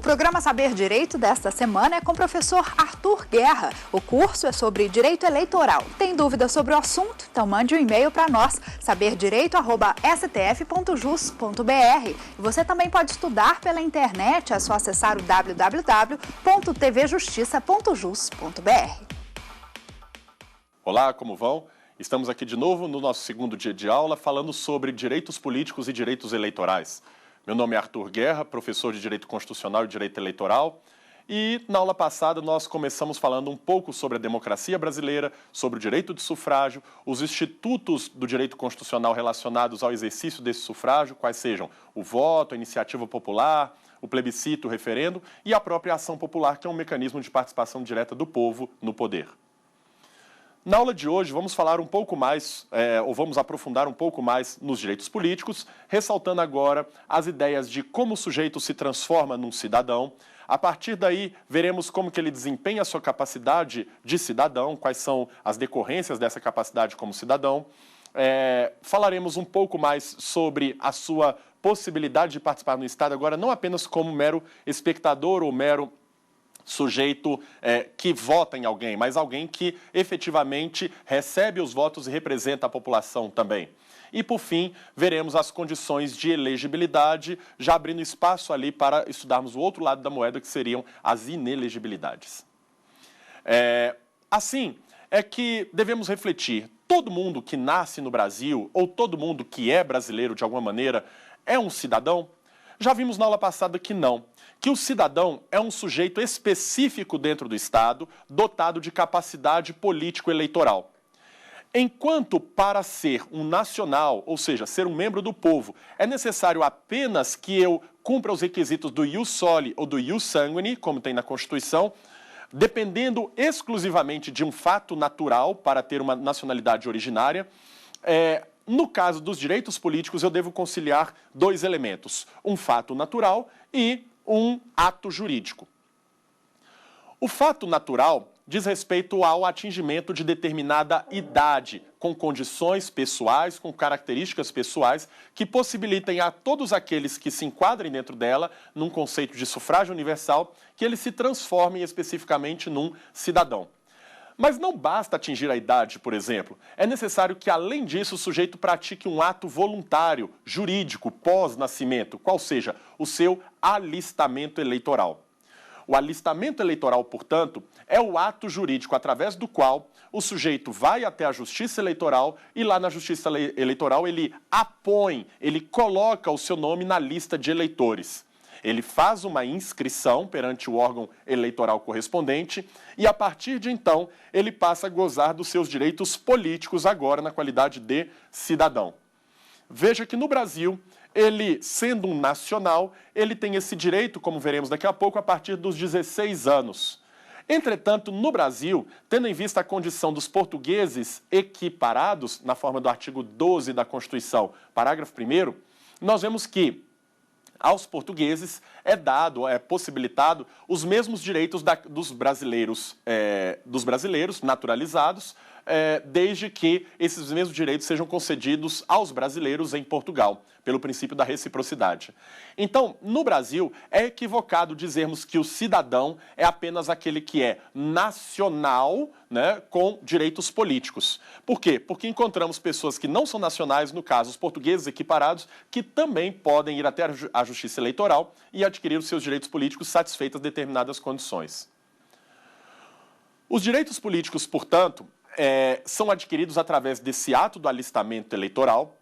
O programa Saber Direito desta semana é com o professor Arthur Guerra. O curso é sobre direito eleitoral. Tem dúvidas sobre o assunto? Então mande um e-mail para nós, saberdireito@stf.jus.br. E você também pode estudar pela internet, é só acessar o www.tvjustiça.jus.br. Olá, como vão? Estamos aqui de novo no nosso segundo dia de aula falando sobre direitos políticos e direitos eleitorais. Meu nome é Arthur Guerra, professor de Direito Constitucional e Direito Eleitoral. E na aula passada nós começamos falando um pouco sobre a democracia brasileira, sobre o direito de sufrágio, os institutos do direito constitucional relacionados ao exercício desse sufrágio, quais sejam o voto, a iniciativa popular, o plebiscito, o referendo e a própria ação popular, que é um mecanismo de participação direta do povo no poder. Na aula de hoje vamos falar um pouco mais, vamos aprofundar um pouco mais nos direitos políticos, ressaltando agora as ideias de como o sujeito se transforma num cidadão. A partir daí, veremos como que ele desempenha a sua capacidade de cidadão, quais são as decorrências dessa capacidade como cidadão. Falaremos um pouco mais sobre a sua possibilidade de participar no Estado, agora não apenas como mero espectador ou mero sujeito que vota em alguém, mas alguém que efetivamente recebe os votos e representa a população também. E, por fim, veremos as condições de elegibilidade, já abrindo espaço ali para estudarmos o outro lado da moeda, que seriam as inelegibilidades. Assim, é que devemos refletir, todo mundo que nasce no Brasil, ou todo mundo que é brasileiro de alguma maneira, é um cidadão? Já vimos na aula passada que não, que o cidadão é um sujeito específico dentro do Estado, dotado de capacidade político-eleitoral. Enquanto para ser um nacional, ou seja, ser um membro do povo, é necessário apenas que eu cumpra os requisitos do ius soli ou do ius sanguinis, como tem na Constituição, dependendo exclusivamente de um fato natural para ter uma nacionalidade originária, no caso dos direitos políticos, eu devo conciliar dois elementos, um fato natural e um ato jurídico. O fato natural diz respeito ao atingimento de determinada idade, com condições pessoais, com características pessoais, que possibilitem a todos aqueles que se enquadrem dentro dela, num conceito de sufrágio universal, que eles se transformem especificamente num cidadão. Mas não basta atingir a idade, por exemplo. É necessário que, além disso, o sujeito pratique um ato voluntário, jurídico, pós-nascimento, qual seja o seu alistamento eleitoral. O alistamento eleitoral, portanto, é o ato jurídico através do qual o sujeito vai até a Justiça Eleitoral e lá na Justiça Eleitoral ele coloca o seu nome na lista de eleitores. Ele faz uma inscrição perante o órgão eleitoral correspondente e, a partir de então, ele passa a gozar dos seus direitos políticos agora na qualidade de cidadão. Veja que no Brasil, ele, sendo um nacional, ele tem esse direito, como veremos daqui a pouco, a partir dos 16 anos. Entretanto, no Brasil, tendo em vista a condição dos portugueses equiparados, na forma do artigo 12 da Constituição, parágrafo 1º, nós vemos que aos portugueses é possibilitado os mesmos direitos dos brasileiros naturalizados, desde que esses mesmos direitos sejam concedidos aos brasileiros em Portugal, pelo princípio da reciprocidade. Então, no Brasil, é equivocado dizermos que o cidadão é apenas aquele que é nacional, né, com direitos políticos. Por quê? Porque encontramos pessoas que não são nacionais, no caso, os portugueses equiparados, que também podem ir até a Justiça Eleitoral e adquirir os seus direitos políticos satisfeitas determinadas condições. Os direitos políticos, portanto, são adquiridos através desse ato do alistamento eleitoral,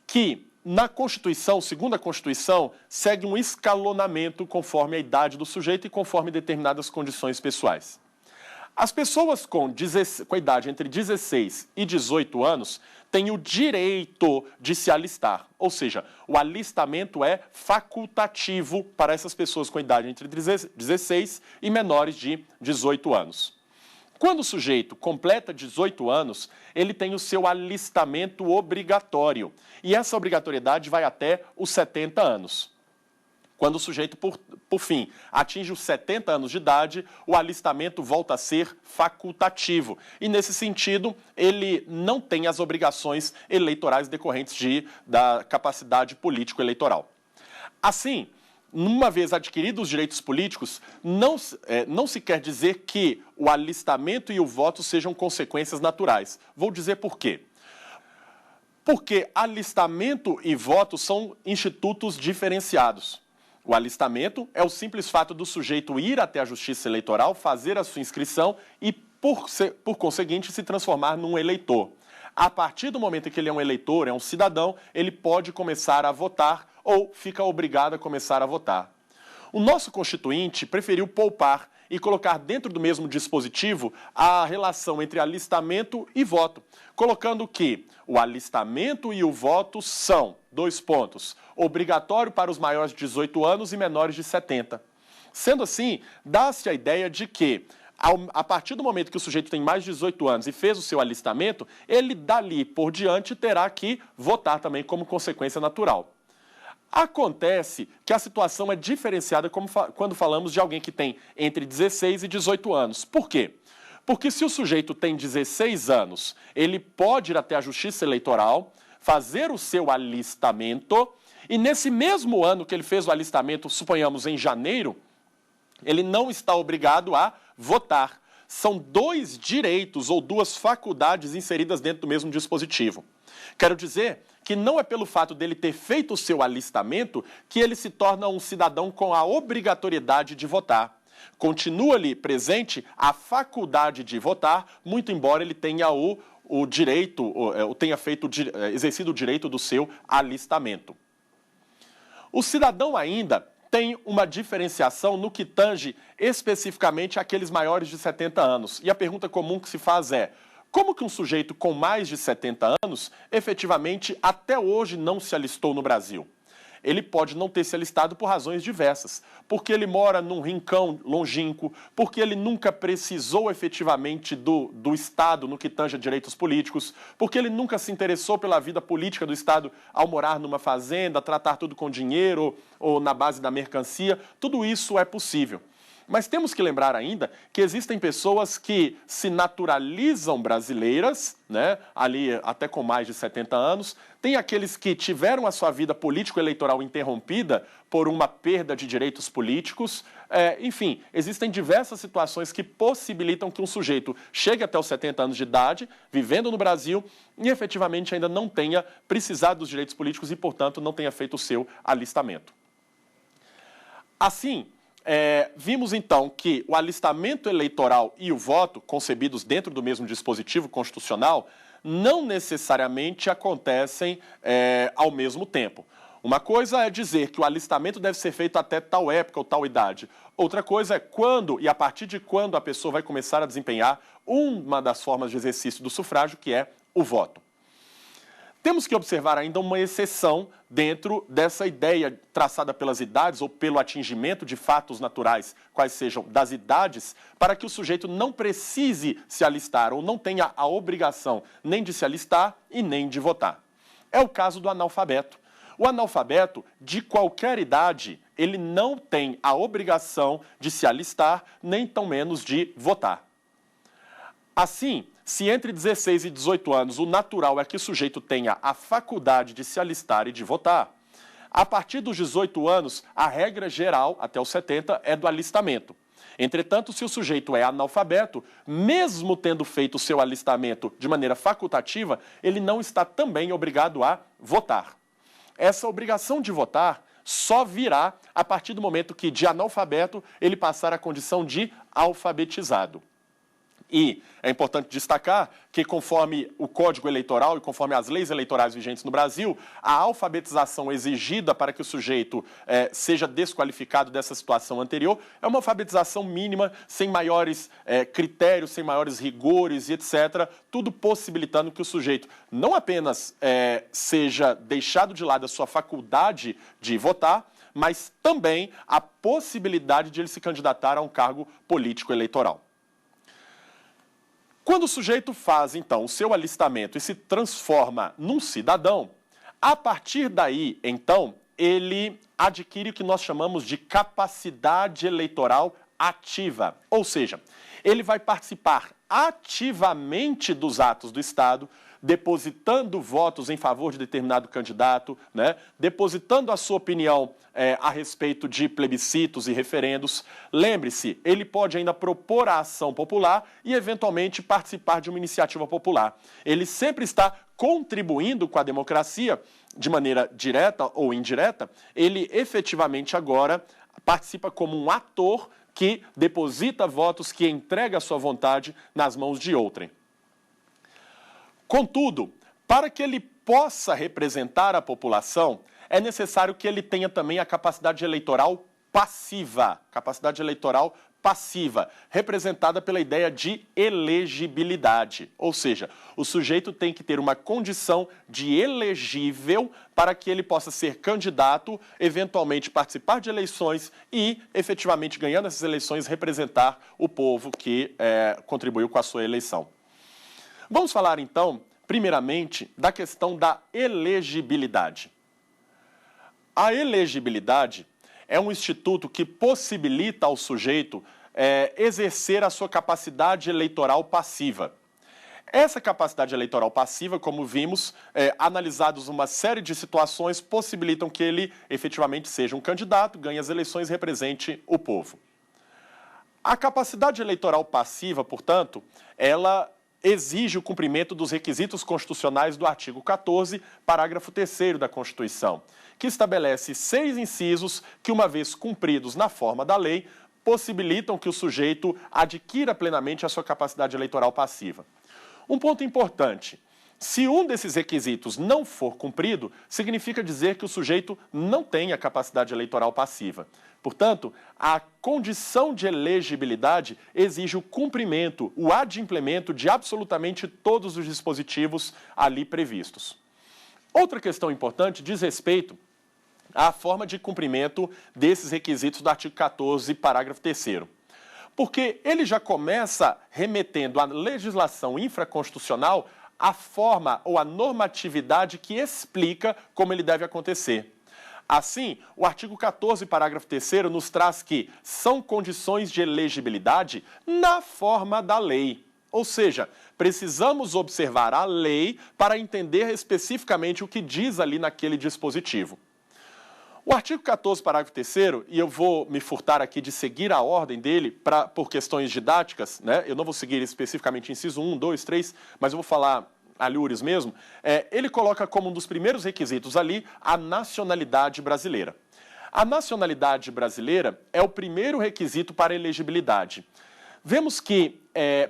que na Constituição, segundo a Constituição, segue um escalonamento conforme a idade do sujeito e conforme determinadas condições pessoais. As pessoas com a idade entre 16 e 18 anos têm o direito de se alistar, ou seja, o alistamento é facultativo para essas pessoas com idade entre 16 e menores de 18 anos. Quando o sujeito completa 18 anos, ele tem o seu alistamento obrigatório. E essa obrigatoriedade vai até os 70 anos. Quando o sujeito, por fim, atinge os 70 anos de idade, o alistamento volta a ser facultativo. E, nesse sentido, ele não tem as obrigações eleitorais decorrentes da capacidade político-eleitoral. Assim, uma vez adquiridos os direitos políticos, não se quer dizer que o alistamento e o voto sejam consequências naturais. Vou dizer por quê. Porque alistamento e voto são institutos diferenciados. O alistamento é o simples fato do sujeito ir até a Justiça Eleitoral, fazer a sua inscrição e, por conseguinte, se transformar num eleitor. A partir do momento em que ele é um eleitor, é um cidadão, ele pode começar a votar ou fica obrigado a começar a votar. O nosso Constituinte preferiu poupar e colocar dentro do mesmo dispositivo a relação entre alistamento e voto, colocando que o alistamento e o voto são, obrigatório para os maiores de 18 anos e menores de 70. Sendo assim, dá-se a ideia de que, a partir do momento que o sujeito tem mais de 18 anos e fez o seu alistamento, ele dali por diante terá que votar também como consequência natural. Acontece que a situação é diferenciada quando falamos de alguém que tem entre 16 e 18 anos. Por quê? Porque se o sujeito tem 16 anos, ele pode ir até a Justiça Eleitoral, fazer o seu alistamento, e nesse mesmo ano que ele fez o alistamento, suponhamos em janeiro, ele não está obrigado a votar. São dois direitos ou duas faculdades inseridas dentro do mesmo dispositivo. Quero dizer que não é pelo fato dele ter feito o seu alistamento que ele se torna um cidadão com a obrigatoriedade de votar. Continua-lhe presente a faculdade de votar, muito embora ele tenha exercido o direito do seu alistamento. O cidadão ainda tem uma diferenciação no que tange especificamente aqueles maiores de 70 anos. E a pergunta comum que se faz é: como que um sujeito com mais de 70 anos, efetivamente, até hoje não se alistou no Brasil? Ele pode não ter se alistado por razões diversas. Porque ele mora num rincão longínquo, porque ele nunca precisou efetivamente do Estado no que tange a direitos políticos, porque ele nunca se interessou pela vida política do Estado ao morar numa fazenda, tratar tudo com dinheiro ou na base da mercancia. Tudo isso é possível. Mas temos que lembrar ainda que existem pessoas que se naturalizam brasileiras, né, ali até com mais de 70 anos. Tem aqueles que tiveram a sua vida político-eleitoral interrompida por uma perda de direitos políticos. Enfim, existem diversas situações que possibilitam que um sujeito chegue até os 70 anos de idade, vivendo no Brasil, e efetivamente ainda não tenha precisado dos direitos políticos e, portanto, não tenha feito o seu alistamento. Assim, vimos então que o alistamento eleitoral e o voto, concebidos dentro do mesmo dispositivo constitucional, não necessariamente acontecem ao mesmo tempo. Uma coisa é dizer que o alistamento deve ser feito até tal época ou tal idade. Outra coisa é quando e a partir de quando a pessoa vai começar a desempenhar uma das formas de exercício do sufrágio, que é o voto. Temos que observar ainda uma exceção dentro dessa ideia traçada pelas idades ou pelo atingimento de fatos naturais, quais sejam das idades, para que o sujeito não precise se alistar ou não tenha a obrigação nem de se alistar e nem de votar. É o caso do analfabeto. O analfabeto, de qualquer idade, ele não tem a obrigação de se alistar, nem tão menos de votar. Assim, se entre 16 e 18 anos o natural é que o sujeito tenha a faculdade de se alistar e de votar, a partir dos 18 anos, a regra geral, até os 70, é do alistamento. Entretanto, se o sujeito é analfabeto, mesmo tendo feito o seu alistamento de maneira facultativa, ele não está também obrigado a votar. Essa obrigação de votar só virá a partir do momento que, de analfabeto, ele passar a condição de alfabetizado. E é importante destacar que, conforme o Código Eleitoral e conforme as leis eleitorais vigentes no Brasil, a alfabetização exigida para que o sujeito seja desqualificado dessa situação anterior é uma alfabetização mínima, sem maiores critérios, sem maiores rigores e etc., tudo possibilitando que o sujeito não apenas seja deixado de lado a sua faculdade de votar, mas também a possibilidade de ele se candidatar a um cargo político eleitoral. Quando o sujeito faz, então, o seu alistamento e se transforma num cidadão, a partir daí, então, ele adquire o que nós chamamos de capacidade eleitoral ativa. Ou seja, ele vai participar ativamente dos atos do Estado, depositando votos em favor de determinado candidato, né? Depositando a sua opinião a respeito de plebiscitos e referendos. Lembre-se, ele pode ainda propor a ação popular e, eventualmente, participar de uma iniciativa popular. Ele sempre está contribuindo com a democracia de maneira direta ou indireta. Ele efetivamente agora participa como um ator que deposita votos, que entrega a sua vontade nas mãos de outrem. Contudo, para que ele possa representar a população, é necessário que ele tenha também a capacidade eleitoral passiva. Capacidade eleitoral passiva, representada pela ideia de elegibilidade. Ou seja, o sujeito tem que ter uma condição de elegível para que ele possa ser candidato, eventualmente participar de eleições e, efetivamente, ganhando essas eleições, representar o povo que contribuiu com a sua eleição. Vamos falar, então, primeiramente, da questão da elegibilidade. A elegibilidade é um instituto que possibilita ao sujeito exercer a sua capacidade eleitoral passiva. Essa capacidade eleitoral passiva, como vimos, analisados uma série de situações, possibilitam que ele efetivamente seja um candidato, ganhe as eleições e represente o povo. A capacidade eleitoral passiva, portanto, ela exige o cumprimento dos requisitos constitucionais do artigo 14, parágrafo 3º da Constituição, que estabelece 6 incisos que, uma vez cumpridos na forma da lei, possibilitam que o sujeito adquira plenamente a sua capacidade eleitoral passiva. Um ponto importante: se um desses requisitos não for cumprido, significa dizer que o sujeito não tem a capacidade eleitoral passiva. Portanto, a condição de elegibilidade exige o cumprimento, o adimplemento de absolutamente todos os dispositivos ali previstos. Outra questão importante diz respeito à forma de cumprimento desses requisitos do artigo 14, parágrafo 3º. Porque ele já começa remetendo à legislação infraconstitucional a forma ou a normatividade que explica como ele deve acontecer. Assim, o artigo 14, parágrafo 3º, nos traz que são condições de elegibilidade na forma da lei. Ou seja, precisamos observar a lei para entender especificamente o que diz ali naquele dispositivo. O artigo 14, parágrafo 3º, e eu vou me furtar aqui de seguir a ordem dele por questões didáticas, né? Eu não vou seguir especificamente inciso 1, 2, 3, mas eu vou falar alhures mesmo. Ele coloca como um dos primeiros requisitos ali a nacionalidade brasileira. A nacionalidade brasileira é o primeiro requisito para elegibilidade. Vemos que,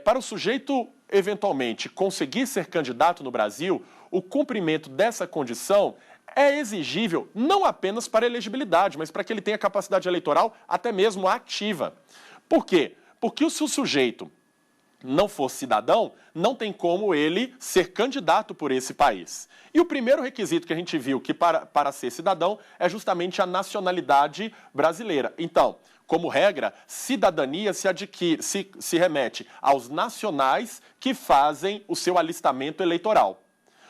para o sujeito eventualmente conseguir ser candidato no Brasil, o cumprimento dessa condição é exigível não apenas para elegibilidade, mas para que ele tenha capacidade eleitoral até mesmo ativa. Por quê? Porque se o sujeito não for cidadão, não tem como ele ser candidato por esse país. E o primeiro requisito que a gente viu que para ser cidadão é justamente a nacionalidade brasileira. Então, como regra, cidadania se remete aos nacionais que fazem o seu alistamento eleitoral.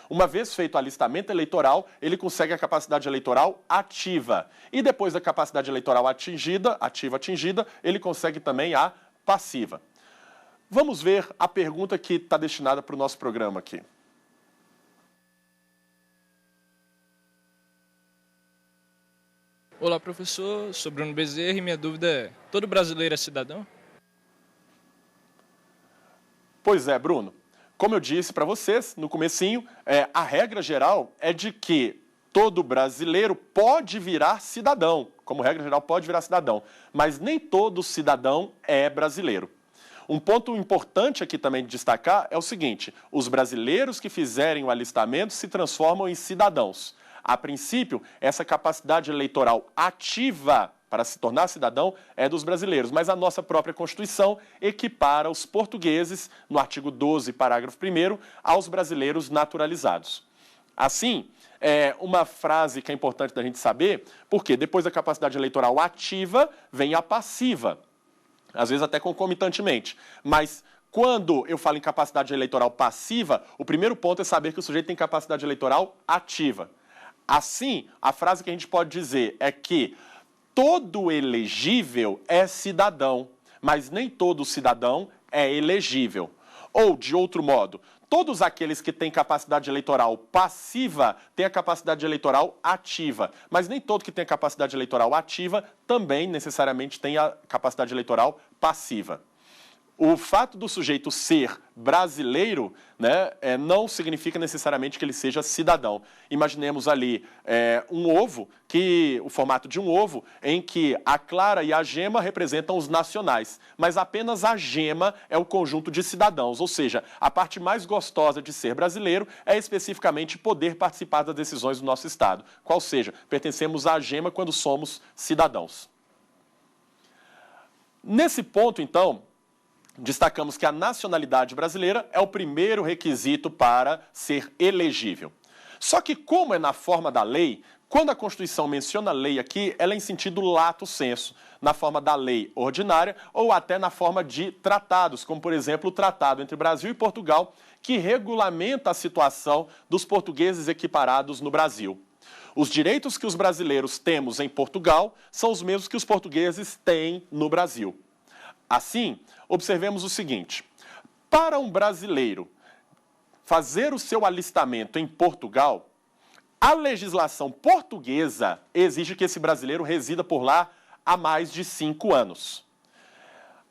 Uma vez feito o alistamento eleitoral, ele consegue a capacidade eleitoral ativa. E depois da capacidade eleitoral ativa, ele consegue também a passiva. Vamos ver a pergunta que está destinada para o nosso programa aqui. Olá, professor. Sou Bruno Bezerra e minha dúvida é: todo brasileiro é cidadão? Pois é, Bruno. Como eu disse para vocês no comecinho, a regra geral é de que todo brasileiro pode virar cidadão. Como regra geral, pode virar cidadão. Mas nem todo cidadão é brasileiro. Um ponto importante aqui também de destacar é o seguinte: os brasileiros que fizerem o alistamento se transformam em cidadãos. A princípio, essa capacidade eleitoral ativa para se tornar cidadão é dos brasileiros, mas a nossa própria Constituição equipara os portugueses, no artigo 12, parágrafo 1º, aos brasileiros naturalizados. Assim, uma frase que é importante da gente saber, porque depois da capacidade eleitoral ativa, vem a passiva, às vezes até concomitantemente, mas quando eu falo em capacidade eleitoral passiva, o primeiro ponto é saber que o sujeito tem capacidade eleitoral ativa. Assim, a frase que a gente pode dizer é que todo elegível é cidadão, mas nem todo cidadão é elegível. Ou, de outro modo, todos aqueles que têm capacidade eleitoral passiva têm a capacidade eleitoral ativa, mas nem todo que tem a capacidade eleitoral ativa também necessariamente tem a capacidade eleitoral passiva. O fato do sujeito ser brasileiro, né, não significa necessariamente que ele seja cidadão. Imaginemos ali um ovo, o formato de um ovo, em que a clara e a gema representam os nacionais, mas apenas a gema é o conjunto de cidadãos, ou seja, a parte mais gostosa de ser brasileiro é especificamente poder participar das decisões do nosso Estado, qual seja, pertencemos à gema quando somos cidadãos. Nesse ponto, então, destacamos que a nacionalidade brasileira é o primeiro requisito para ser elegível. Só que, como é na forma da lei, quando a Constituição menciona lei aqui, ela é em sentido lato sensu, na forma da lei ordinária ou até na forma de tratados, como, por exemplo, o tratado entre Brasil e Portugal, que regulamenta a situação dos portugueses equiparados no Brasil. Os direitos que os brasileiros temos em Portugal são os mesmos que os portugueses têm no Brasil. Assim, observemos o seguinte: para um brasileiro fazer o seu alistamento em Portugal, a legislação portuguesa exige que esse brasileiro resida por lá há mais de 5 anos.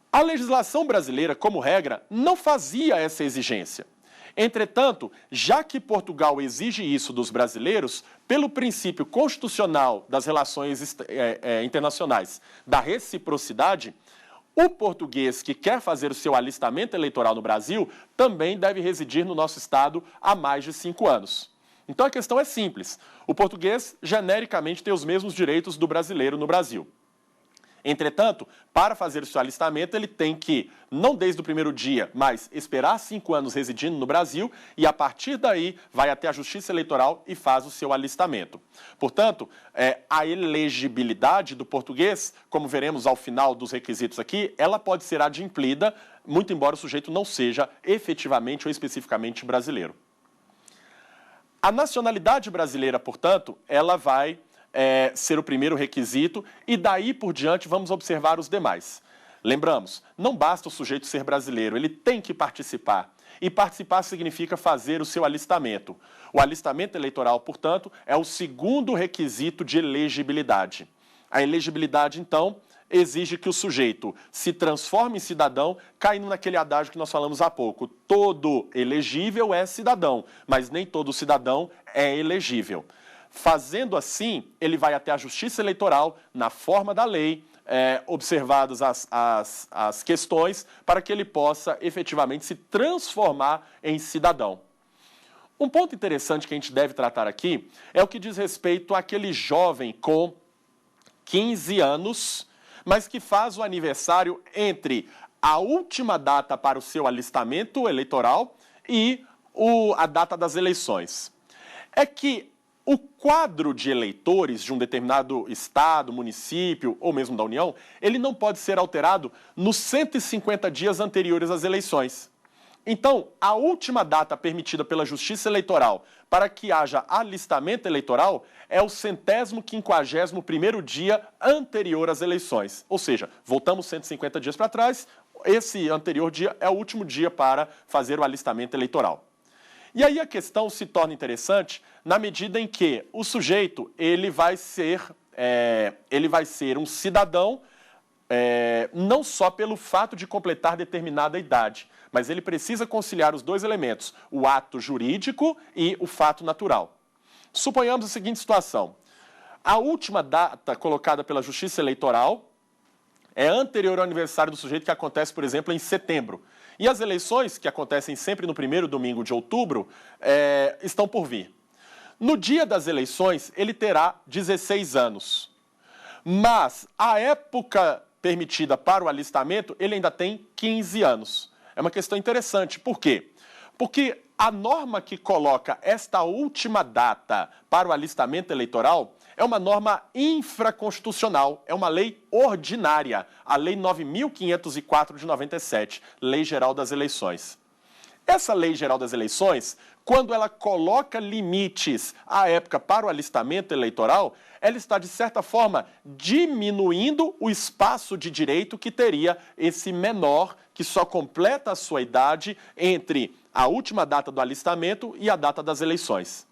A legislação brasileira, como regra, não fazia essa exigência. Entretanto, já que Portugal exige isso dos brasileiros, pelo princípio constitucional das relações internacionais da reciprocidade, o português que quer fazer o seu alistamento eleitoral no Brasil também deve residir no nosso Estado há mais de 5 anos. Então a questão é simples. O português, genericamente, tem os mesmos direitos do brasileiro no Brasil. Entretanto, para fazer o seu alistamento, ele tem que, não desde o primeiro dia, mas esperar 5 anos residindo no Brasil e, a partir daí, vai até a Justiça Eleitoral e faz o seu alistamento. Portanto, a elegibilidade do português, como veremos ao final dos requisitos aqui, ela pode ser adimplida, muito embora o sujeito não seja efetivamente ou especificamente brasileiro. A nacionalidade brasileira, portanto, ela vai ser o primeiro requisito e daí por diante vamos observar os demais. Lembramos, não basta o sujeito ser brasileiro, ele tem que participar. E participar significa fazer o seu alistamento. O alistamento eleitoral, portanto, é o segundo requisito de elegibilidade. A elegibilidade, então, exige que o sujeito se transforme em cidadão, caindo naquele adágio que nós falamos há pouco. Todo elegível é cidadão, mas nem todo cidadão é elegível. Fazendo assim, ele vai até a Justiça Eleitoral, na forma da lei, observadas as questões, para que ele possa efetivamente se transformar em cidadão. Um ponto interessante que a gente deve tratar aqui é o que diz respeito àquele jovem com 15 anos, mas que faz o aniversário entre a última data para o seu alistamento eleitoral e a data das eleições. É que o quadro de eleitores de um determinado estado, município ou mesmo da União, ele não pode ser alterado nos 150 dias anteriores às eleições. Então, a última data permitida pela Justiça Eleitoral para que haja alistamento eleitoral é o 151º dia anterior às eleições. Ou seja, voltamos 150 dias para trás, esse anterior dia é o último dia para fazer o alistamento eleitoral. E aí a questão se torna interessante na medida em que o sujeito ele vai ser um cidadão não só pelo fato de completar determinada idade, mas ele precisa conciliar os dois elementos, o ato jurídico e o fato natural. Suponhamos a seguinte situação: a última data colocada pela Justiça Eleitoral é anterior ao aniversário do sujeito, que acontece, por exemplo, em setembro. E as eleições, que acontecem sempre no primeiro domingo de outubro, estão por vir. No dia das eleições, ele terá 16 anos. Mas a época permitida para o alistamento, ele ainda tem 15 anos. É uma questão interessante. Por quê? Porque a norma que coloca esta última data para o alistamento eleitoral é uma norma infraconstitucional, é uma lei ordinária, a Lei 9.504 de 97, Lei Geral das Eleições. Essa Lei Geral das Eleições, quando ela coloca limites à época para o alistamento eleitoral, ela está, de certa forma, diminuindo o espaço de direito que teria esse menor que só completa a sua idade entre a última data do alistamento e a data das eleições.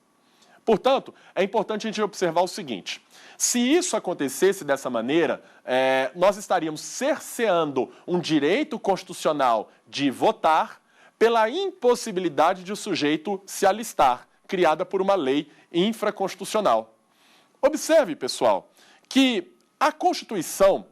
Portanto, é importante a gente observar o seguinte: se isso acontecesse dessa maneira, nós estaríamos cerceando um direito constitucional de votar pela impossibilidade de o sujeito se alistar, criada por uma lei infraconstitucional. Observe, pessoal, que a Constituição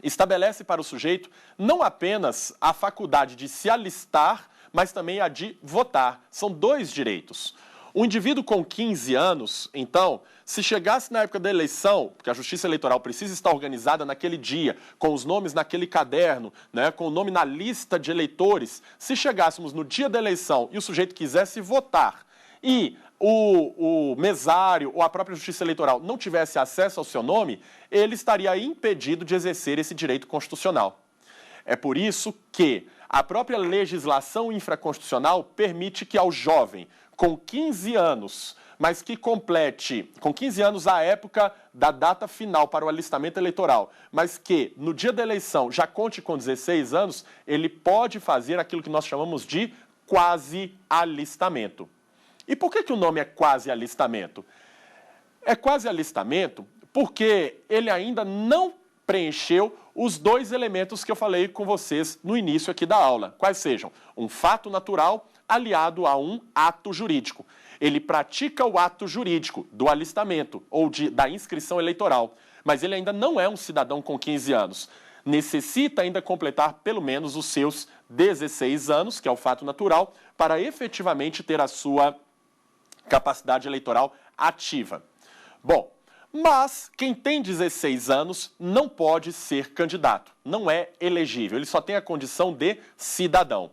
estabelece para o sujeito não apenas a faculdade de se alistar, mas também a de votar. São dois direitos. Um indivíduo com 15 anos, então, se chegasse na época da eleição, porque a Justiça Eleitoral precisa estar organizada naquele dia, com os nomes naquele caderno, né, com o nome na lista de eleitores, se chegássemos no dia da eleição e o sujeito quisesse votar e o mesário ou a própria Justiça Eleitoral não tivesse acesso ao seu nome, ele estaria impedido de exercer esse direito constitucional. É por isso que a própria legislação infraconstitucional permite que ao jovem com 15 anos, mas que complete, com 15 anos à época da data final para o alistamento eleitoral, mas que no dia da eleição já conte com 16 anos, ele pode fazer aquilo que nós chamamos de quasi-alistamento. E por que o nome é quasi-alistamento? É quasi-alistamento porque ele ainda não preencheu os dois elementos que eu falei com vocês no início aqui da aula, quais sejam um fato natural aliado a um ato jurídico. Ele pratica o ato jurídico do alistamento ou da inscrição eleitoral, mas ele ainda não é um cidadão com 15 anos. Necessita ainda completar pelo menos os seus 16 anos, que é o fato natural, para efetivamente ter a sua capacidade eleitoral ativa. Bom, mas quem tem 16 anos não pode ser candidato, não é elegível, ele só tem a condição de cidadão.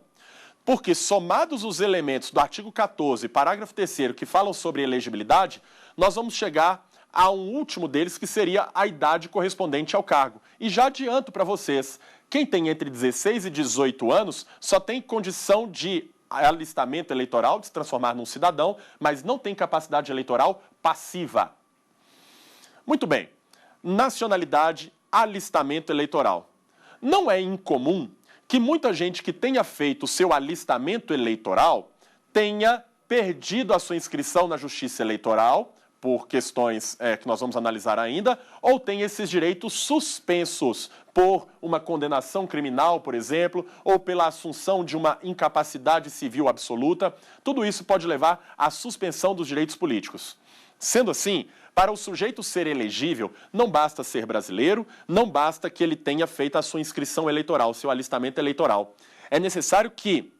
Porque, somados os elementos do artigo 14, parágrafo 3º, que falam sobre elegibilidade, nós vamos chegar a um último deles, que seria a idade correspondente ao cargo. E já adianto para vocês, quem tem entre 16 e 18 anos só tem condição de alistamento eleitoral, de se transformar num cidadão, mas não tem capacidade eleitoral passiva. Muito bem, nacionalidade, alistamento eleitoral. Não é incomum que muita gente que tenha feito o seu alistamento eleitoral tenha perdido a sua inscrição na Justiça Eleitoral, por questões que nós vamos analisar ainda, ou tenha esses direitos suspensos por uma condenação criminal, por exemplo, ou pela assunção de uma incapacidade civil absoluta. Tudo isso pode levar à suspensão dos direitos políticos. Sendo assim, para o sujeito ser elegível, não basta ser brasileiro, não basta que ele tenha feito a sua inscrição eleitoral, seu alistamento eleitoral. É necessário que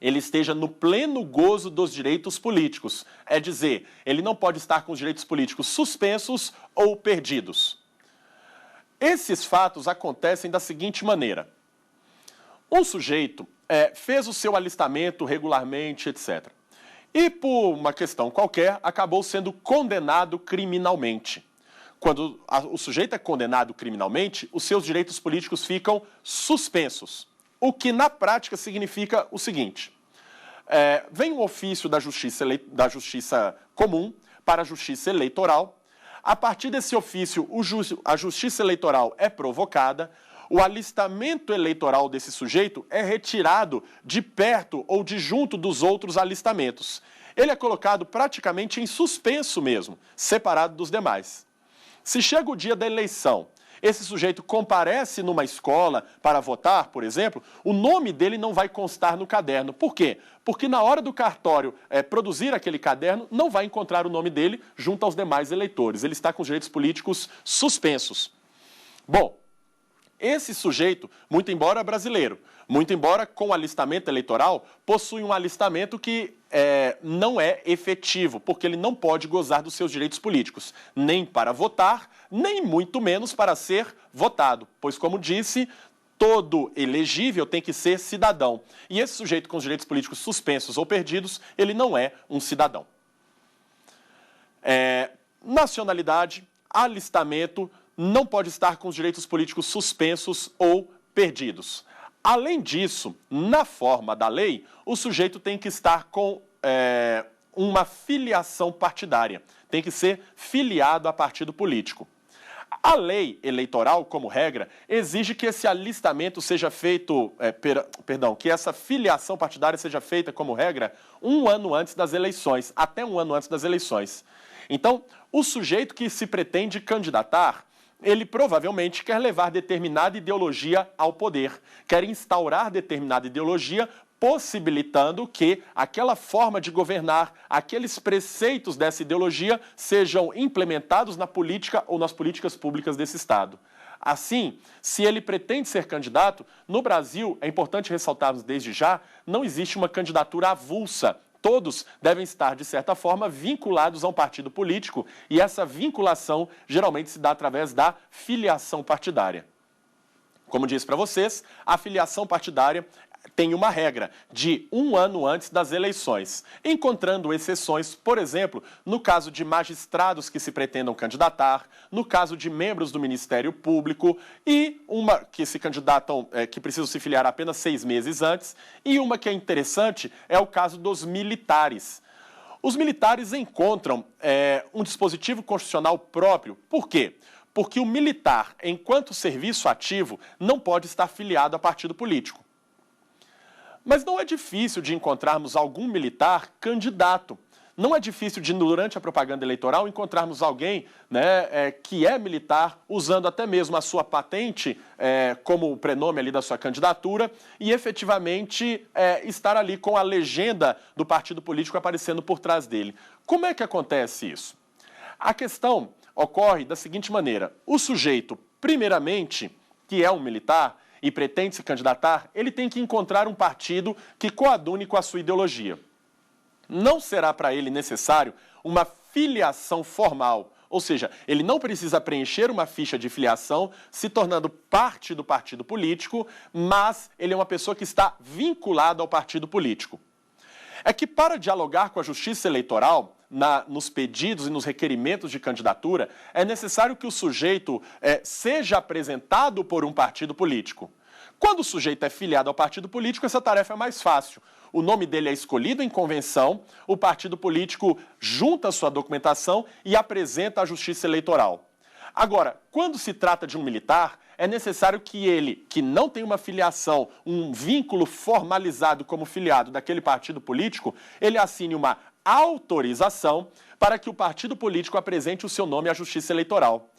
ele esteja no pleno gozo dos direitos políticos. É dizer, ele não pode estar com os direitos políticos suspensos ou perdidos. Esses fatos acontecem da seguinte maneira. Um sujeito fez o seu alistamento regularmente, etc. E, por uma questão qualquer, acabou sendo condenado criminalmente. Quando o sujeito é condenado criminalmente, os seus direitos políticos ficam suspensos. O que, na prática, significa o seguinte. Vem um ofício da Justiça Comum para a Justiça Eleitoral. A partir desse ofício, a Justiça Eleitoral é provocada. O alistamento eleitoral desse sujeito é retirado de perto ou de junto dos outros alistamentos. Ele é colocado praticamente em suspenso mesmo, separado dos demais. Se chega o dia da eleição, esse sujeito comparece numa escola para votar, por exemplo, o nome dele não vai constar no caderno. Por quê? Porque na hora do cartório produzir aquele caderno, não vai encontrar o nome dele junto aos demais eleitores. Ele está com os direitos políticos suspensos. Bom, esse sujeito, muito embora brasileiro, muito embora com alistamento eleitoral, possui um alistamento que não é efetivo, porque ele não pode gozar dos seus direitos políticos, nem para votar, nem muito menos para ser votado, pois, como disse, todo elegível tem que ser cidadão. E esse sujeito com os direitos políticos suspensos ou perdidos, ele não é um cidadão. Nacionalidade, alistamento, não pode estar com os direitos políticos suspensos ou perdidos. Além disso, na forma da lei, o sujeito tem que estar com uma filiação partidária, tem que ser filiado a partido político. A lei eleitoral, como regra, exige que esse alistamento seja feito, que essa filiação partidária seja feita, como regra, 1 ano antes das eleições, até 1 ano antes das eleições. Então, o sujeito que se pretende candidatar, ele provavelmente quer levar determinada ideologia ao poder, quer instaurar determinada ideologia, possibilitando que aquela forma de governar, aqueles preceitos dessa ideologia sejam implementados na política ou nas políticas públicas desse Estado. Assim, se ele pretende ser candidato, no Brasil, é importante ressaltarmos desde já, não existe uma candidatura avulsa. Todos devem estar, de certa forma, vinculados a um partido político e essa vinculação geralmente se dá através da filiação partidária. Como disse para vocês, a filiação partidária tem uma regra de 1 ano antes das eleições, encontrando exceções, por exemplo, no caso de magistrados que se pretendam candidatar, no caso de membros do Ministério Público e uma que se candidatam, que precisam se filiar apenas 6 meses antes, e uma que é interessante é o caso dos militares. Os militares encontram um dispositivo constitucional próprio. Por quê? Porque o militar, enquanto serviço ativo, não pode estar filiado a partido político. Mas não é difícil de encontrarmos algum militar candidato. Não é difícil de, durante a propaganda eleitoral, encontrarmos alguém que é militar, usando até mesmo a sua patente como o prenome ali da sua candidatura e efetivamente estar ali com a legenda do partido político aparecendo por trás dele. Como é que acontece isso? A questão ocorre da seguinte maneira. O sujeito, primeiramente, que é um militar, e pretende se candidatar, ele tem que encontrar um partido que coadune com a sua ideologia. Não será para ele necessário uma filiação formal, ou seja, ele não precisa preencher uma ficha de filiação, se tornando parte do partido político, mas ele é uma pessoa que está vinculada ao partido político. É que para dialogar com a Justiça Eleitoral, nos pedidos e nos requerimentos de candidatura, é necessário que o sujeito seja apresentado por um partido político. Quando o sujeito é filiado ao partido político, essa tarefa é mais fácil. O nome dele é escolhido em convenção, o partido político junta a sua documentação e apresenta à Justiça Eleitoral. Agora, quando se trata de um militar, é necessário que ele, que não tem uma filiação, um vínculo formalizado como filiado daquele partido político, ele assine uma autorização para que o partido político apresente o seu nome à Justiça Eleitoral.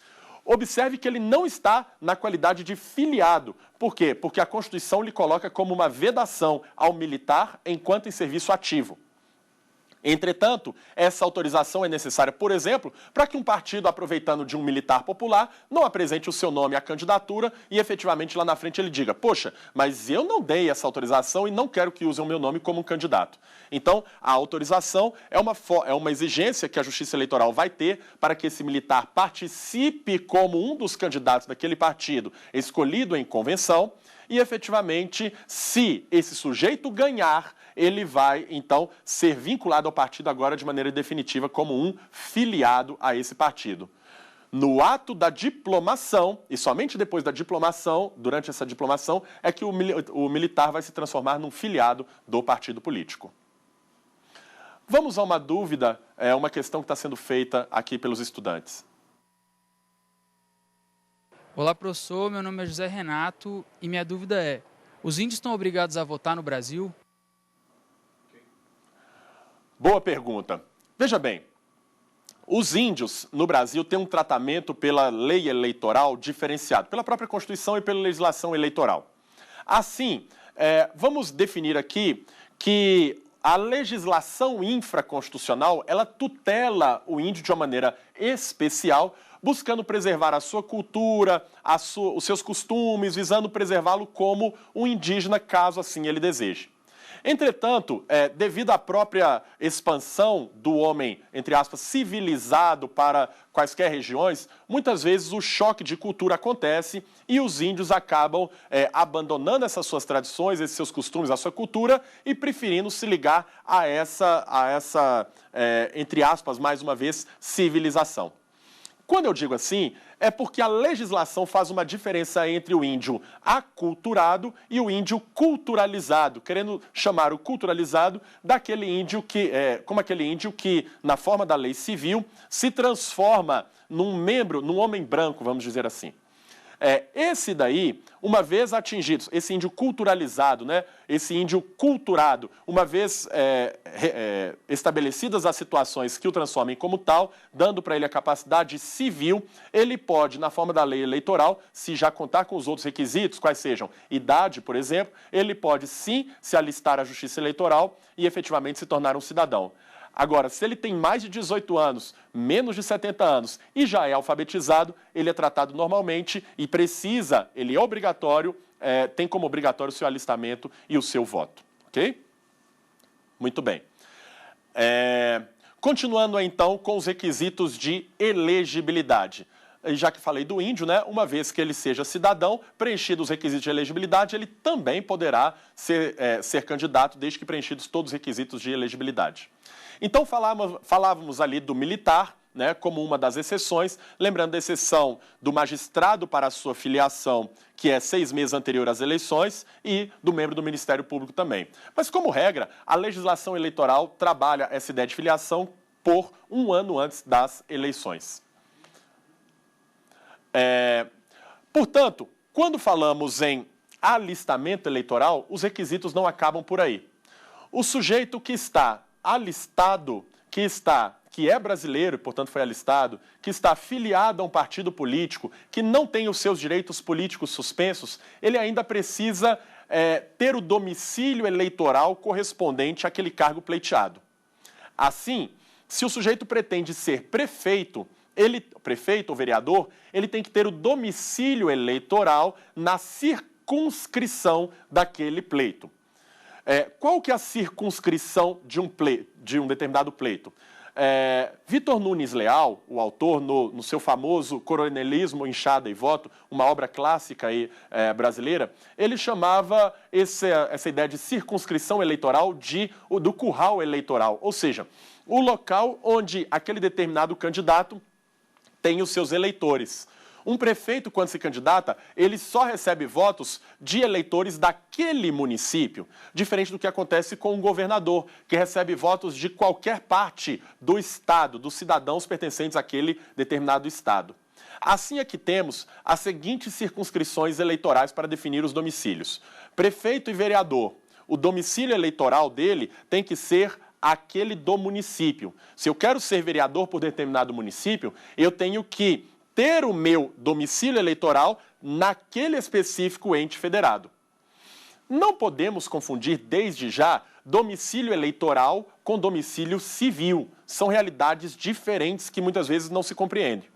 Observe que ele não está na qualidade de filiado. Por quê? Porque a Constituição lhe coloca como uma vedação ao militar enquanto em serviço ativo. Entretanto, essa autorização é necessária, por exemplo, para que um partido, aproveitando de um militar popular, não apresente o seu nome à candidatura e efetivamente lá na frente ele diga: poxa, mas eu não dei essa autorização e não quero que usem o meu nome como um candidato. Então, a autorização é uma exigência que a Justiça Eleitoral vai ter para que esse militar participe como um dos candidatos daquele partido escolhido em convenção e, efetivamente, se esse sujeito ganhar, ele vai, então, ser vinculado ao partido agora de maneira definitiva como um filiado a esse partido. No ato da diplomação, e somente depois da diplomação, durante essa diplomação, é que o militar vai se transformar num filiado do partido político. Vamos a uma dúvida, uma questão que está sendo feita aqui pelos estudantes. Olá, professor. Meu nome é José Renato e minha dúvida é: os índios estão obrigados a votar no Brasil? Boa pergunta. Veja bem, os índios no Brasil têm um tratamento pela lei eleitoral diferenciado, pela própria Constituição e pela legislação eleitoral. Assim, vamos definir aqui que a legislação infraconstitucional, ela tutela o índio de uma maneira especial, buscando preservar a sua cultura, os seus costumes, visando preservá-lo como um indígena, caso assim ele deseje. Entretanto, devido à própria expansão do homem, entre aspas, civilizado para quaisquer regiões, muitas vezes o choque de cultura acontece e os índios acabam abandonando essas suas tradições, esses seus costumes, a sua cultura e preferindo se ligar a essa entre aspas, mais uma vez, civilização. Quando eu digo assim, é porque a legislação faz uma diferença entre o índio aculturado e o índio culturalizado, querendo chamar o culturalizado daquele índio como aquele índio que, na forma da lei civil, se transforma num homem branco, vamos dizer assim. Esse daí, uma vez atingidos, esse índio culturalizado, né, esse índio culturado, uma vez estabelecidas as situações que o transformem como tal, dando para ele a capacidade civil, ele pode, na forma da lei eleitoral, se já contar com os outros requisitos, quais sejam idade, por exemplo, ele pode sim se alistar à justiça eleitoral e efetivamente se tornar um cidadão. Agora, se ele tem mais de 18 anos, menos de 70 anos e já é alfabetizado, ele é tratado normalmente e ele é obrigatório, tem como obrigatório o seu alistamento e o seu voto. Ok? Muito bem. Continuando então com os requisitos de elegibilidade. Já que falei do índio, né, uma vez que ele seja cidadão, preenchidos os requisitos de elegibilidade, ele também poderá ser candidato, desde que preenchidos todos os requisitos de elegibilidade. Então, falávamos ali do militar, né, como uma das exceções, lembrando da exceção do magistrado para a sua filiação, que é 6 meses anterior às eleições, e do membro do Ministério Público também. Mas, como regra, a legislação eleitoral trabalha essa ideia de filiação por 1 ano antes das eleições. Portanto, quando falamos em alistamento eleitoral, os requisitos não acabam por aí. O sujeito que está alistado, que é brasileiro e, portanto, foi alistado, que está afiliado a um partido político, que não tem os seus direitos políticos suspensos, ele ainda precisa ter o domicílio eleitoral correspondente àquele cargo pleiteado. Assim, se o sujeito pretende ser prefeito ou vereador, ele tem que ter o domicílio eleitoral na circunscrição daquele pleito. Qual que é a circunscrição de um determinado pleito? Vitor Nunes Leal, o autor, no seu famoso Coronelismo, Enxada e Voto, uma obra clássica aí, brasileira, ele chamava essa ideia de circunscrição eleitoral do curral eleitoral, ou seja, o local onde aquele determinado candidato tem os seus eleitores. Um prefeito, quando se candidata, ele só recebe votos de eleitores daquele município, diferente do que acontece com um governador, que recebe votos de qualquer parte do estado, dos cidadãos pertencentes àquele determinado estado. Assim aqui temos as seguintes circunscrições eleitorais para definir os domicílios. Prefeito e vereador, o domicílio eleitoral dele tem que ser aquele do município. Se eu quero ser vereador por determinado município, eu tenho que ter o meu domicílio eleitoral naquele específico ente federado. Não podemos confundir, desde já, domicílio eleitoral com domicílio civil. São realidades diferentes que muitas vezes não se compreendem.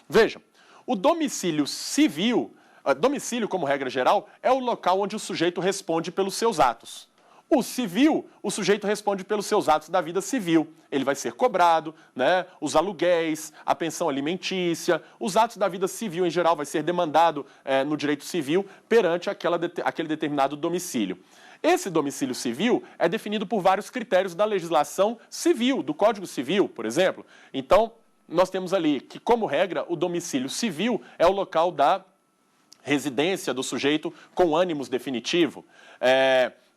Veja, o domicílio civil, domicílio, como regra geral, é o local onde o sujeito responde pelos seus atos. O civil, o sujeito responde pelos seus atos da vida civil. Ele vai ser cobrado, né? Os aluguéis, a pensão alimentícia, os atos da vida civil em geral vai ser demandado no direito civil perante aquele determinado domicílio. Esse domicílio civil é definido por vários critérios da legislação civil, do Código Civil, por exemplo. Então, nós temos ali que, como regra, o domicílio civil é o local da residência do sujeito com ânimos definitivo.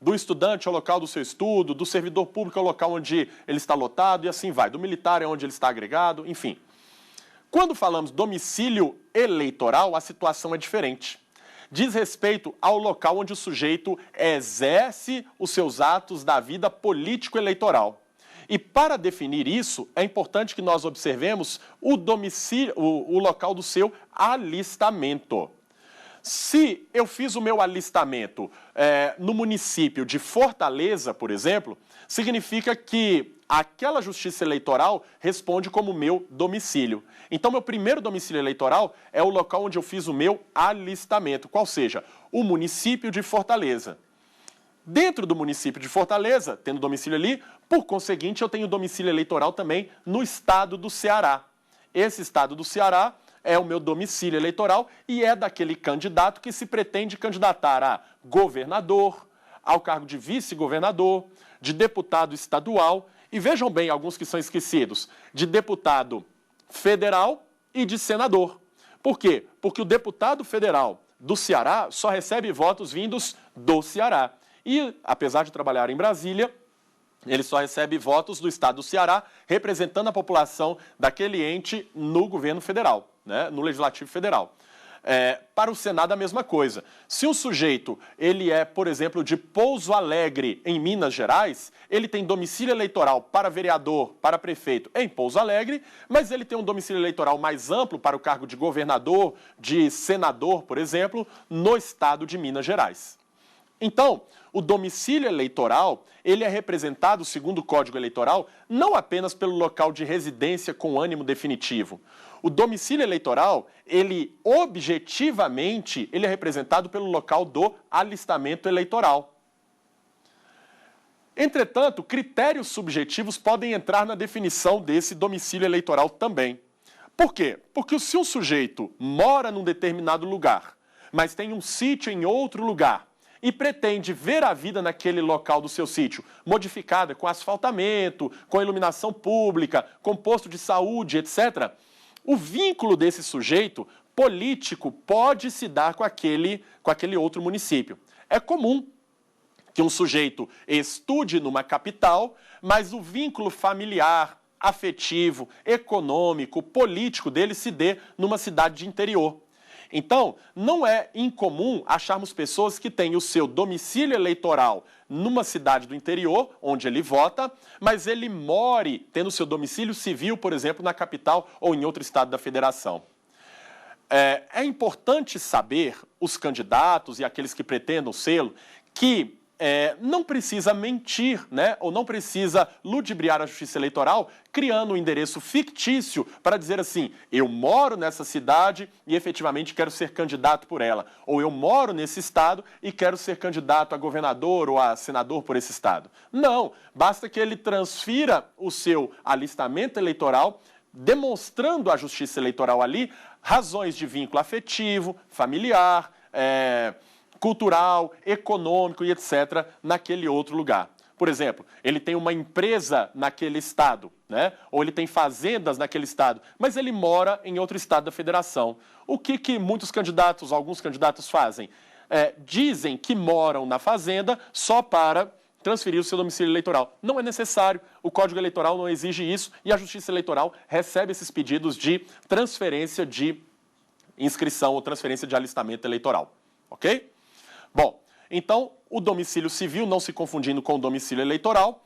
Do estudante ao local do seu estudo, do servidor público ao local onde ele está lotado e assim vai. Do militar é onde ele está agregado, enfim. Quando falamos domicílio eleitoral, a situação é diferente. Diz respeito ao local onde o sujeito exerce os seus atos da vida político-eleitoral. E para definir isso, é importante que nós observemos o local do seu alistamento. Se eu fiz o meu alistamento no município de Fortaleza, por exemplo, significa que aquela justiça eleitoral responde como meu domicílio. Então, meu primeiro domicílio eleitoral é o local onde eu fiz o meu alistamento, qual seja, o município de Fortaleza. Dentro do município de Fortaleza, tendo domicílio ali, por conseguinte, eu tenho domicílio eleitoral também no estado do Ceará. Esse estado do Ceará é o meu domicílio eleitoral e é daquele candidato que se pretende candidatar a governador, ao cargo de vice-governador, de deputado estadual e, vejam bem, alguns que são esquecidos, de deputado federal e de senador. Por quê? Porque o deputado federal do Ceará só recebe votos vindos do Ceará. E, apesar de trabalhar em Brasília, ele só recebe votos do estado do Ceará, representando a população daquele ente no governo federal, né, no Legislativo Federal. Para o Senado, a mesma coisa. Se um sujeito ele é, por exemplo, de Pouso Alegre, em Minas Gerais, ele tem domicílio eleitoral para vereador, para prefeito em Pouso Alegre, mas ele tem um domicílio eleitoral mais amplo para o cargo de governador, de senador, por exemplo, no estado de Minas Gerais. Então, o domicílio eleitoral, ele é representado, segundo o Código Eleitoral, não apenas pelo local de residência com ânimo definitivo. O domicílio eleitoral, ele objetivamente, ele é representado pelo local do alistamento eleitoral. Entretanto, critérios subjetivos podem entrar na definição desse domicílio eleitoral também. Por quê? Porque se um sujeito mora num determinado lugar, mas tem um sítio em outro lugar, e pretende ver a vida naquele local do seu sítio modificada com asfaltamento, com iluminação pública, com posto de saúde, etc., o vínculo desse sujeito político pode se dar com aquele outro município. É comum que um sujeito estude numa capital, mas o vínculo familiar, afetivo, econômico, político dele se dê numa cidade de interior. Então, não é incomum acharmos pessoas que têm o seu domicílio eleitoral numa cidade do interior, onde ele vota, mas ele more tendo o seu domicílio civil, por exemplo, na capital ou em outro estado da federação. É importante saber, os candidatos e aqueles que pretendam sê-lo, que não precisa mentir, né, ou não precisa ludibriar a justiça eleitoral criando um endereço fictício para dizer assim, eu moro nessa cidade e efetivamente quero ser candidato por ela, ou eu moro nesse estado e quero ser candidato a governador ou a senador por esse estado. Não, basta que ele transfira o seu alistamento eleitoral, demonstrando à justiça eleitoral ali razões de vínculo afetivo, familiar, cultural, econômico e etc. naquele outro lugar. Por exemplo, ele tem uma empresa naquele estado, né? Ou ele tem fazendas naquele estado, mas ele mora em outro estado da federação. O que muitos candidatos, alguns candidatos fazem? Dizem que moram na fazenda só para transferir o seu domicílio eleitoral. Não é necessário, o Código Eleitoral não exige isso e a Justiça Eleitoral recebe esses pedidos de transferência de inscrição ou transferência de alistamento eleitoral. Ok? Bom, então, o domicílio civil, não se confundindo com o domicílio eleitoral,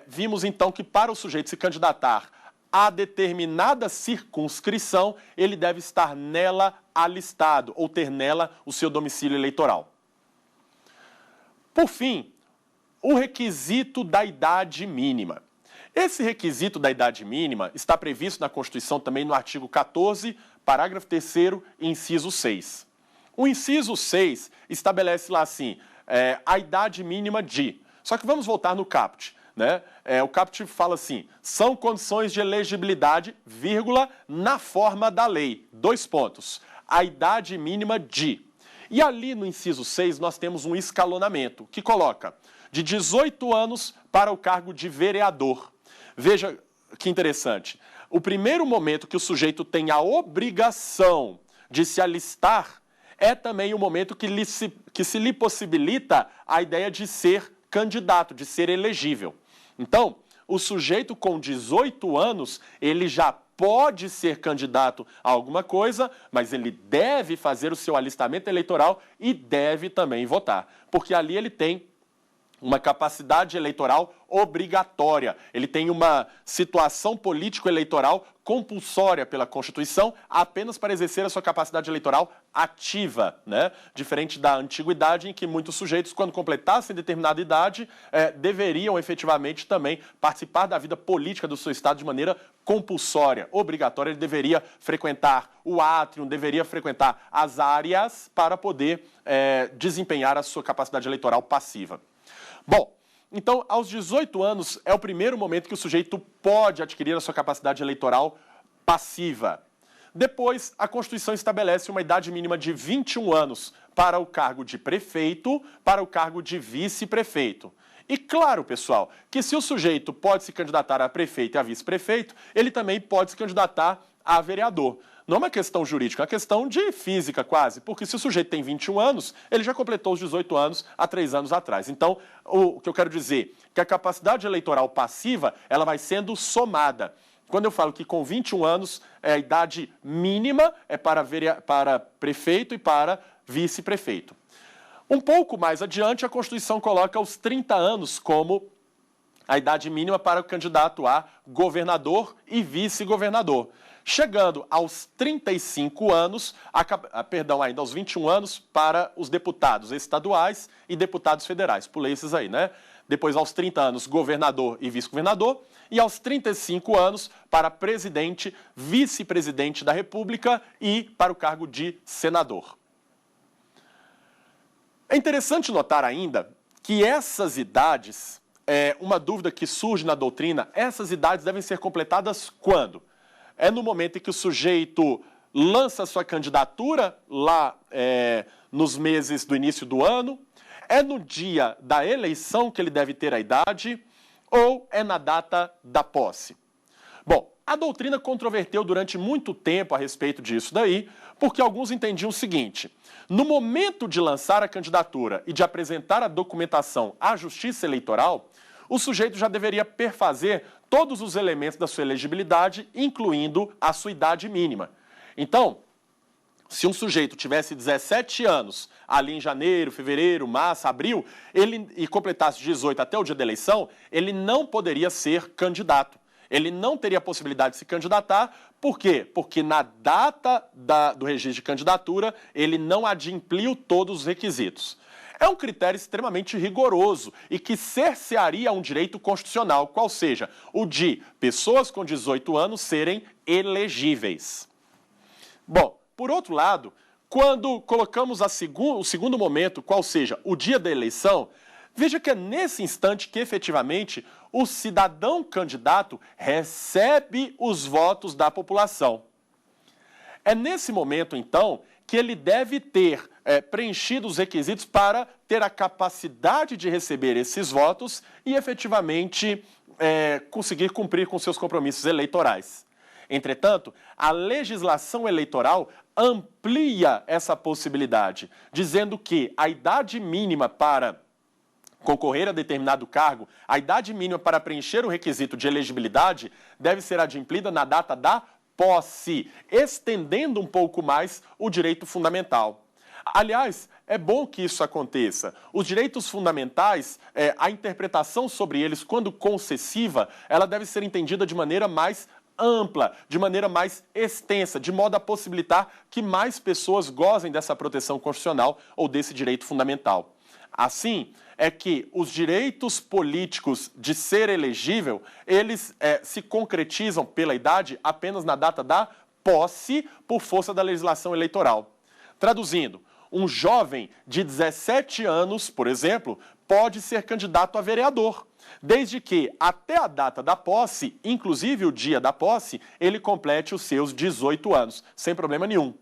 vimos então que para o sujeito se candidatar a determinada circunscrição, ele deve estar nela alistado, ou ter nela o seu domicílio eleitoral. Por fim, o requisito da idade mínima. Esse requisito da idade mínima está previsto na Constituição também no artigo 14, parágrafo 3º, inciso 6. O inciso 6 estabelece lá assim, a idade mínima de... Só que vamos voltar no caput, né? O caput fala assim, são condições de elegibilidade, vírgula, na forma da lei. 2 pontos. A idade mínima de... E ali no inciso 6 nós temos um escalonamento que coloca de 18 anos para o cargo de vereador. Veja que interessante. O primeiro momento que o sujeito tem a obrigação de se alistar é também o momento que se lhe possibilita a ideia de ser candidato, de ser elegível. Então, o sujeito com 18 anos, ele já pode ser candidato a alguma coisa, mas ele deve fazer o seu alistamento eleitoral e deve também votar, porque ali ele tem uma capacidade eleitoral obrigatória. Ele tem uma situação político-eleitoral compulsória pela Constituição apenas para exercer a sua capacidade eleitoral ativa, né? Diferente da antiguidade, em que muitos sujeitos, quando completassem determinada idade, deveriam efetivamente também participar da vida política do seu estado de maneira compulsória, obrigatória. Ele deveria frequentar o átrio, deveria frequentar as áreas para poder desempenhar a sua capacidade eleitoral passiva. Bom, então, aos 18 anos é o primeiro momento que o sujeito pode adquirir a sua capacidade eleitoral passiva. Depois, a Constituição estabelece uma idade mínima de 21 anos para o cargo de prefeito, para o cargo de vice-prefeito. E claro, pessoal, que se o sujeito pode se candidatar a prefeito e a vice-prefeito, ele também pode se candidatar a vereador. Não é uma questão jurídica, é uma questão de física quase, porque se o sujeito tem 21 anos, ele já completou os 18 anos há 3 anos atrás. Então, o que eu quero dizer é que a capacidade eleitoral passiva, ela vai sendo somada. Quando eu falo que com 21 anos, a idade mínima é para prefeito e para vice-prefeito. Um pouco mais adiante, a Constituição coloca os 30 anos como a idade mínima para o candidato a governador e vice-governador. Chegando aos 35 anos, ainda aos 21 anos para os deputados estaduais e deputados federais. Pulei esses aí, né? Depois, aos 30 anos, governador e vice-governador. E aos 35 anos, para presidente, vice-presidente da República e para o cargo de senador. É interessante notar ainda que essas idades, uma dúvida que surge na doutrina, essas idades devem ser completadas quando? É no momento em que o sujeito lança sua candidatura, lá nos meses do início do ano, é no dia da eleição que ele deve ter a idade, ou é na data da posse? Bom, a doutrina controverteu durante muito tempo a respeito disso daí, porque alguns entendiam o seguinte: no momento de lançar a candidatura e de apresentar a documentação à Justiça Eleitoral, o sujeito já deveria perfazer todos os elementos da sua elegibilidade, incluindo a sua idade mínima. Então, se um sujeito tivesse 17 anos, ali em janeiro, fevereiro, março, abril, e completasse 18 até o dia da eleição, ele não poderia ser candidato. Ele não teria a possibilidade de se candidatar. Por quê? Porque na data do registro de candidatura, ele não adimpliu todos os requisitos. É um critério extremamente rigoroso e que cercearia um direito constitucional, qual seja o de pessoas com 18 anos serem elegíveis. Bom, por outro lado, quando colocamos o segundo momento, qual seja o dia da eleição, veja que é nesse instante que efetivamente o cidadão candidato recebe os votos da população. É nesse momento, então, que ele deve ter preenchido os requisitos para ter a capacidade de receber esses votos e efetivamente conseguir cumprir com seus compromissos eleitorais. Entretanto, a legislação eleitoral amplia essa possibilidade, dizendo que a idade mínima para concorrer a determinado cargo, a idade mínima para preencher o requisito de elegibilidade deve ser adimplida na data da posse, estendendo um pouco mais o direito fundamental. Aliás, é bom que isso aconteça. Os direitos fundamentais, a interpretação sobre eles, quando concessiva, ela deve ser entendida de maneira mais ampla, de maneira mais extensa, de modo a possibilitar que mais pessoas gozem dessa proteção constitucional ou desse direito fundamental. Assim, é que os direitos políticos de ser elegível, eles se concretizam pela idade apenas na data da posse por força da legislação eleitoral. Traduzindo, um jovem de 17 anos, por exemplo, pode ser candidato a vereador, desde que até a data da posse, inclusive o dia da posse, ele complete os seus 18 anos, sem problema nenhum.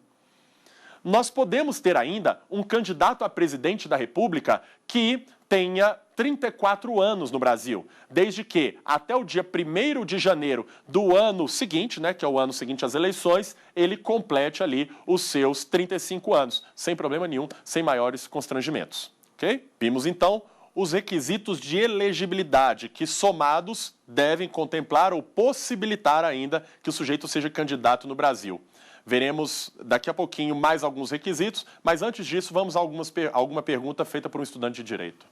Nós podemos ter ainda um candidato a presidente da República que tenha 34 anos no Brasil, desde que até o dia 1º de janeiro do ano seguinte, que é o ano seguinte às eleições, ele complete ali os seus 35 anos, sem problema nenhum, sem maiores constrangimentos. Ok? Vimos então os requisitos de elegibilidade que, somados, devem contemplar ou possibilitar ainda que o sujeito seja candidato no Brasil. Veremos daqui a pouquinho mais alguns requisitos, mas antes disso vamos a alguma pergunta feita por um estudante de Direito.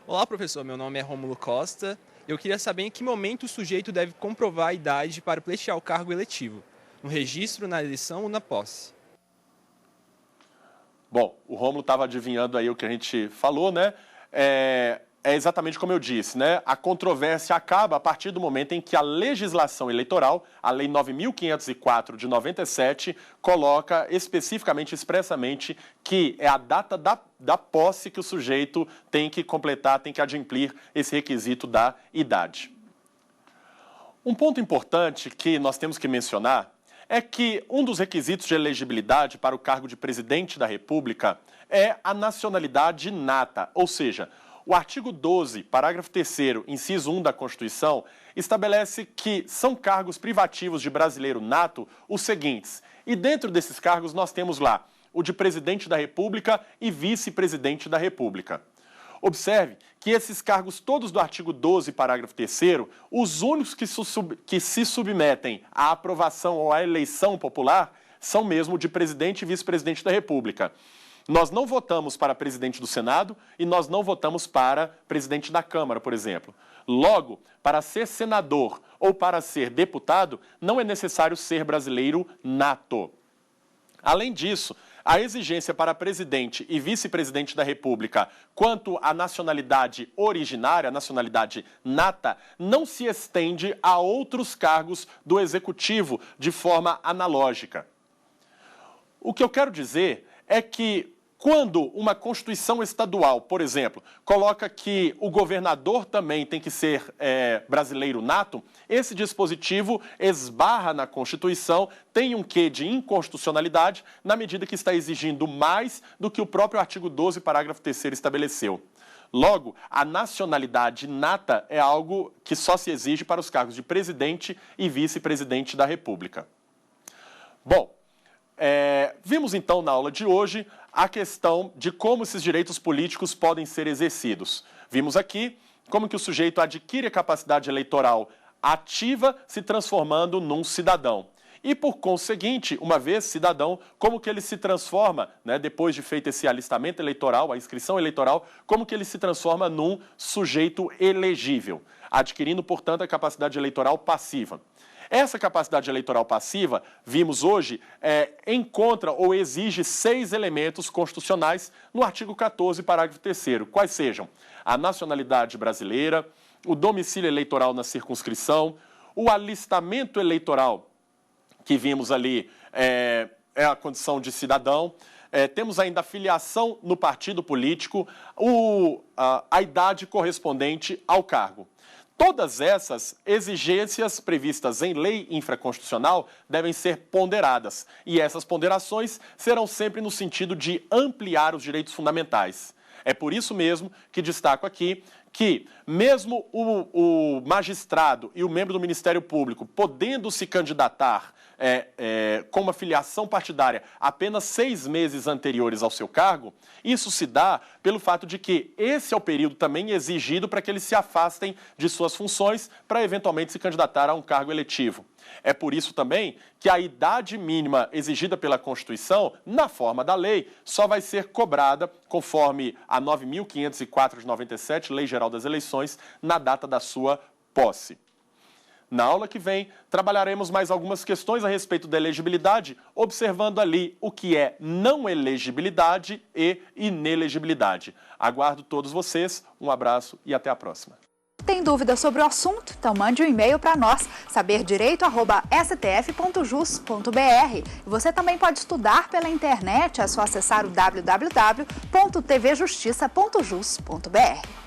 Olá, professor. Meu nome é Rômulo Costa. Eu queria saber em que momento o sujeito deve comprovar a idade para pleitear o cargo eletivo. No registro, na eleição ou na posse? Bom, o Rômulo estava adivinhando aí o que a gente falou, né? É exatamente como eu disse, né? A controvérsia acaba a partir do momento em que a legislação eleitoral, a Lei 9.504 de 97, coloca especificamente, expressamente, que é a data da posse que o sujeito tem que completar, tem que adimplir esse requisito da idade. Um ponto importante que nós temos que mencionar é que um dos requisitos de elegibilidade para o cargo de presidente da República é a nacionalidade nata, ou seja, O artigo 12, parágrafo 3º, inciso 1 da Constituição, estabelece que são cargos privativos de brasileiro nato os seguintes. E dentro desses cargos nós temos lá o de presidente da República e vice-presidente da República. Observe que esses cargos todos do artigo 12, parágrafo 3º, os únicos que se submetem à aprovação ou à eleição popular são mesmo de presidente e vice-presidente da República. Nós não votamos para presidente do Senado e nós não votamos para presidente da Câmara, por exemplo. Logo, para ser senador ou para ser deputado, não é necessário ser brasileiro nato. Além disso, a exigência para presidente e vice-presidente da República quanto à nacionalidade originária, a nacionalidade nata, não se estende a outros cargos do Executivo de forma analógica. O que eu quero dizer é que quando uma Constituição estadual, por exemplo, coloca que o governador também tem que ser brasileiro nato, esse dispositivo esbarra na Constituição, tem um quê de inconstitucionalidade, na medida que está exigindo mais do que o próprio artigo 12, parágrafo 3º estabeleceu. Logo, a nacionalidade nata é algo que só se exige para os cargos de presidente e vice-presidente da República. Bom, vimos então na aula de hoje a questão de como esses direitos políticos podem ser exercidos. Vimos aqui como que o sujeito adquire a capacidade eleitoral ativa, se transformando num cidadão. E, por conseguinte, uma vez cidadão, como que ele se transforma, né, depois de feito esse alistamento eleitoral, a inscrição eleitoral, como que ele se transforma num sujeito elegível, adquirindo, portanto, a capacidade eleitoral passiva. Essa capacidade eleitoral passiva, vimos hoje, encontra ou exige 6 elementos constitucionais no artigo 14, parágrafo 3º. Quais sejam? A nacionalidade brasileira, o domicílio eleitoral na circunscrição, o alistamento eleitoral, que vimos ali, é a condição de cidadão. Temos ainda a filiação no partido político, a idade correspondente ao cargo. Todas essas exigências previstas em lei infraconstitucional devem ser ponderadas, e essas ponderações serão sempre no sentido de ampliar os direitos fundamentais. É por isso mesmo que destaco aqui que, mesmo o magistrado e o membro do Ministério Público podendo se candidatar com uma filiação partidária apenas 6 meses anteriores ao seu cargo, isso se dá pelo fato de que esse é o período também exigido para que eles se afastem de suas funções para eventualmente se candidatar a um cargo eletivo. É por isso também que a idade mínima exigida pela Constituição, na forma da lei, só vai ser cobrada conforme a 9.504 de 97, Lei Geral das Eleições, na data da sua posse. Na aula que vem, trabalharemos mais algumas questões a respeito da elegibilidade, observando ali o que é não elegibilidade e inelegibilidade. Aguardo todos vocês, um abraço e até a próxima. Tem dúvida sobre o assunto? Então mande um e-mail para nós, saberdireito@stf.jus.br. Você também pode estudar pela internet, é só acessar o www.tvjustiça.jus.br.